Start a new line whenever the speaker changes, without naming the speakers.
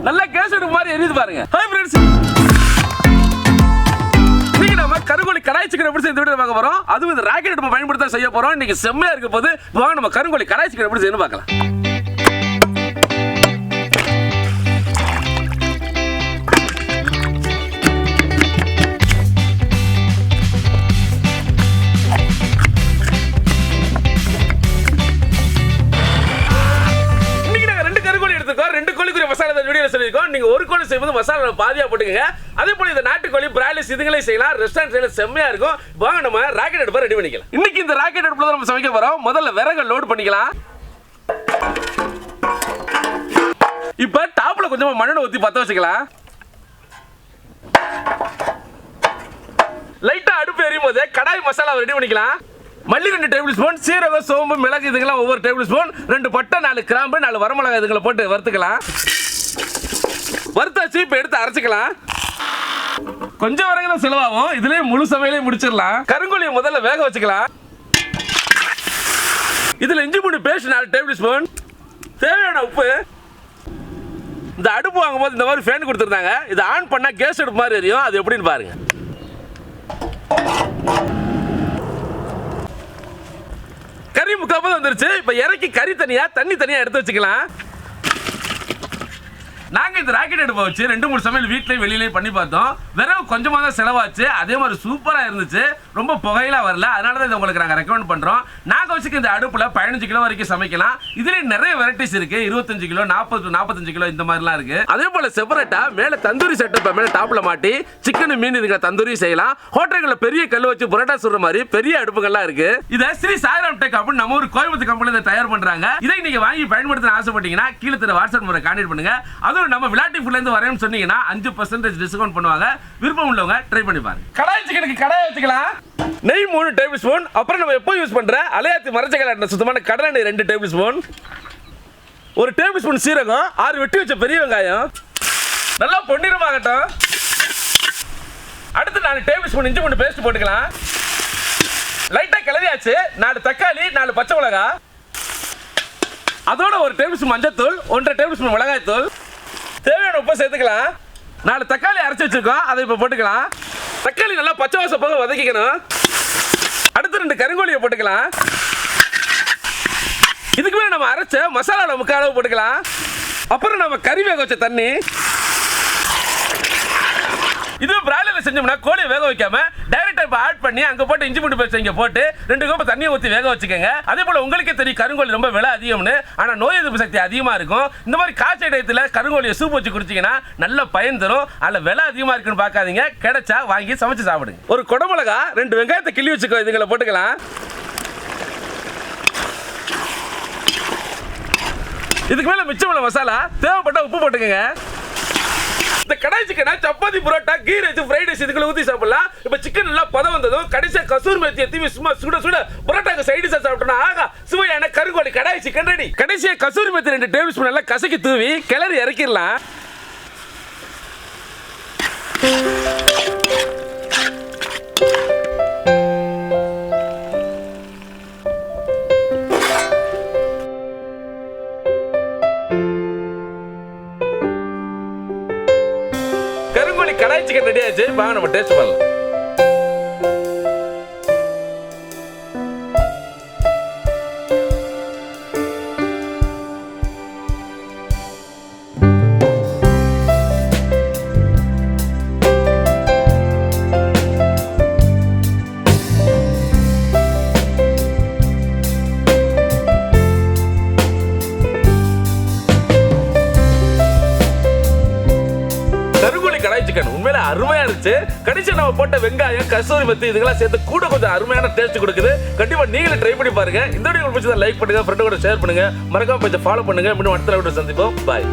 நல்லா கேஸ் அடுப்பு மாதிரி எரியுது பாருங்க. ஹாய் ஃப்ரெண்ட்ஸ், இன்னைக்கு நம்ம கருங்கோழி கடாய் சிக்கன் எப்படி செய்து பார்க்க போறோம். அதுவும் இந்த ராக்கெட் அடுப்பை பயன்படுத்த செய்ய போறோம். இன்னைக்கு செம்மையா இருக்க போது. வாங்க நம்ம கருங்கோழி கடாய் சிக்கன் எப்படி செய்யணும் பார்க்கலாம். நீங்க ஒரு கோழி செய்யும்போது மசாலா பாதியா போட்டுக்கங்க. அதே போல இந்த நாட்டுக்கோழி பிராய்லர்ஸ் இதுங்களே செய்யலாம். ரெஸ்டாரண்ட் சைடுல செம்மையா இருக்கும். வாங்க நம்ம ராக்கெட் அடுப்பை ரெடி பண்ணிக்கலாம். இன்னைக்கு இந்த ராக்கெட் அடுப்புல தான் நம்ம சமைக்க போறோம். முதல்ல விறகு லோட் பண்ணிக்கலாம். இப்ப டாப்ல கொஞ்சமா மண்ணெண்ணெய் ஊத்தி பத்த வச்சுக்கலாம். லைட்டா அடுப்பு எரியும் போது கடாய் மசாலா ரெடி பண்ணிக்கலாம். மல்லி 2 டேபிள் ஸ்பூன், சீரகம், சோம்பு, மிளகு இதுங்கெல்லாம் ஒவ்வொரு டேபிள் ஸ்பூன், 2 பட்டை, 4 கிராம்பு, 4 வரமிளகாய் இதுங்களை போட்டு வறுத்துக்கலாம். வறுத்தாச்சு, இப்ப எடுத்து அரைச்சுக்கலாம். கொஞ்சம் வரைக்கும் தான் செலவாகும். இதுலயே முழு சமையலையும் முடிச்சிடலாம். கருங்கோழியை முதல்ல வேக வச்சுக்கலாம். இதுல இஞ்சி பூண்டு பேஸ்ட் 4 டேபிள் ஸ்பூன், தேவையான உப்பு. இந்த அடுப்பு வாங்கும்போது இந்த மாதிரி ஃபேன் கொடுத்துருந்தாங்க. இதை ஆன் பண்ணா கேஸ் அடுப்பு மாதிரி எரியும். அது எப்படின்னு பாருங்க. கறி முக்கால் வந்துருச்சு. இப்ப இறக்கி கறி தனியா தண்ணி தனியா எடுத்து வச்சுக்கலாம். நாங்க இந்த ராக்கெட் அடுப்பை வச்சு 2-3 சமையல் வீட்லயும் வெளியிலயும் பண்ணி பார்த்தோம். வெறும் கொஞ்சமா தான் செலவாச்சு. அதே மாதிரி சூப்பரா இருந்துச்சு. ரொம்ப புகையெல்லாம் வரல. அதனால தான் இதை உங்களுக்கு நாங்க ரெக்கமெண்ட் பண்றோம். நாங்க வச்சுக்க இந்த அடுப்புல 15 கிலோ வரைக்கும் சமைக்கலாம். இதுலயே நிறைய வெரைட்டிஸ் இருக்கு. 25 கிலோ, 40 45 கிலோ இந்த மாதிரிலாம் இருக்கு. அதே போல செப்பரேட்டா மேல தந்தூரி செட்டப் மேல டாப்ல மாட்டி சிக்கன் மீன் இதுங்க தந்தூரி செய்யலாம். ஹோட்டல்கள்ல பெரிய கல்லு வச்சு புரோட்டா சுடுற மாதிரி பெரிய அடுப்புகள்லாம் இருக்கு. இதை ஸ்ரீ சாய்ராம் டெக் அப்படின்னு நம்ம ஒரு கோயம்புத்தூர் கம்பெனில தயார் பண்றாங்க. இதை நீங்க வாங்கி பயன்படுத்த ஆசைப்பட்டீங்கன்னா கீழே தெரிய வாட்ஸ்அப் முறை கான்டாக்ட் பண்ணுங்க. நம்ம விளாட்டி ஃபுட்ல இருந்து வரேன்னு சொன்னீங்கன்னா 5% டிஸ்கவுண்ட் பண்ணுவாங்க. விருப்பம் உள்ளவங்க ட்ரை பண்ணி பாருங்க. கடாய் சிக்கனுக்கு கடாய் வச்சுக்கலாம். நெய் 3 டேபிள் ஸ்பூன், அப்புறம் நம்ம எப்போ யூஸ் பண்ற அலையாத்தி மரச்சக்கலை சுத்தமான கடலை எண்ணெய் 2 டேபிள் ஸ்பூன், 1 டேபிள் ஸ்பூன் சீரகம், 6 வெட்டி வச்ச பெரிய வெங்காயம் நல்லா பொன்னிறமாகட்டும். அடுத்து 4 டேபிள் ஸ்பூன் இஞ்சி பூண்டு பேஸ்ட் போட்டுக்கலாம். லைட்டா கிளறியாச்சு. 4 தக்காளி, 4 பச்சை மிளகாய், அதோட 1 டேபிள் ஸ்பூன் மஞ்சத்தூள், 1.5 டேபிள் ஸ்பூன் மிளகாய் தூள், தேவையான உப்பு சேர்த்துக்கலாம். 4 தக்காளி அரைச்சு வச்சிருக்கோம். அதை இப்ப போட்டுக்கலாம். தக்காளி நல்லா பச்சை வாசம் போக வதக்கிக்கணும். அடுத்து 2 கருங்கோழியை போட்டுக்கலாம். இதுக்கு மேல நம்ம அரைச்ச மசாலாவோட முக்கால் அளவு போட்டுக்கலாம். அப்புறம் நம்ம கறி வேக வச்ச தண்ணி. இது பிராய்லர்ல செஞ்சோம்னா கோழியை வேக வைக்காம டைரக்டா இப்ப ஆட் பண்ணி அங்க போட்டு இஞ்சி பூண்டு பேஸ்ட் இங்க போட்டு 2 கப் தண்ணியை ஊற்றி வேக வச்சுக்கோங்க. அதே போல உங்களுக்கே தெரியும் கருங்கோழி ரொம்ப விலை அதிகம்னு. ஆனா நோய் எதிர்ப்பு சக்தி அதிகமா இருக்கும். இந்த மாதிரி காய்ச்சல் டயத்துல கருங்கோழியை சூப் வச்சு குடிச்சீங்கன்னா நல்ல பயன் தரும். அதுல விலை அதிகமா இருக்குன்னு பார்க்காதீங்க. கிடைச்சா வாங்கி சமைச்சு சாப்பிடுங்க. ஒரு குடமிளகா, 2 வெங்காயத்தை கிள்ளி வச்சுக்கோ. இதுங்களை போட்டுக்கலாம். இதுக்கு மேல மிச்சம் உள்ள மசாலா தேவைப்பட்ட உப்பு போட்டுக்கோங்க. இந்த கடாய் சிக்கனை chapati, parotta, ghee rice, fried rice இதுக்குள்ள ஊத்தி சாப்பிடலாம். இப்ப சிக்கன் நல்லா பதம் வந்ததும் கடைசியா கசூரி மேத்தி தூவி சும்மா சுட சுட புரோட்டாக்கு சைடு டிஷா சாப்பிட்டோம்னா ஆகா சுவையான கருங்கோழி கடாய் சிக்கன் ரெடி. கடைசியா கசூரி மேத்தி 2 டேபிள் ஸ்பூன் நல்லா கசக்கி தூவி கிளறி இறக்கிடலாம். கடாய் சிக்கன் ரெடி ஆயிடுச்சு. வாங்க நம்ம டேஸ்ட் பண்ணலாம். கடாய் சிக்கன் உண்மையில அருமையா இருந்துச்சு. கடைசியா நம்ம போட்ட வெங்காயம், கசூரி மெத்தி இதெல்லாம் சேர்த்து கூட கொஞ்சம் அருமையான டேஸ்ட் கொடுக்குது. கண்டிப்பா நீங்களும் ட்ரை பண்ணி பாருங்க. இந்த வீடியோ உங்களுக்கு பிடிச்சதா லைக் பண்ணுங்க, ஃப்ரெண்ட் கூட ஷேர் பண்ணுங்க, மறக்காம பேஜை ஃபாலோ பண்ணுங்க. மீண்டும் அடுத்த வீடியோல சந்திப்போம். பாய்.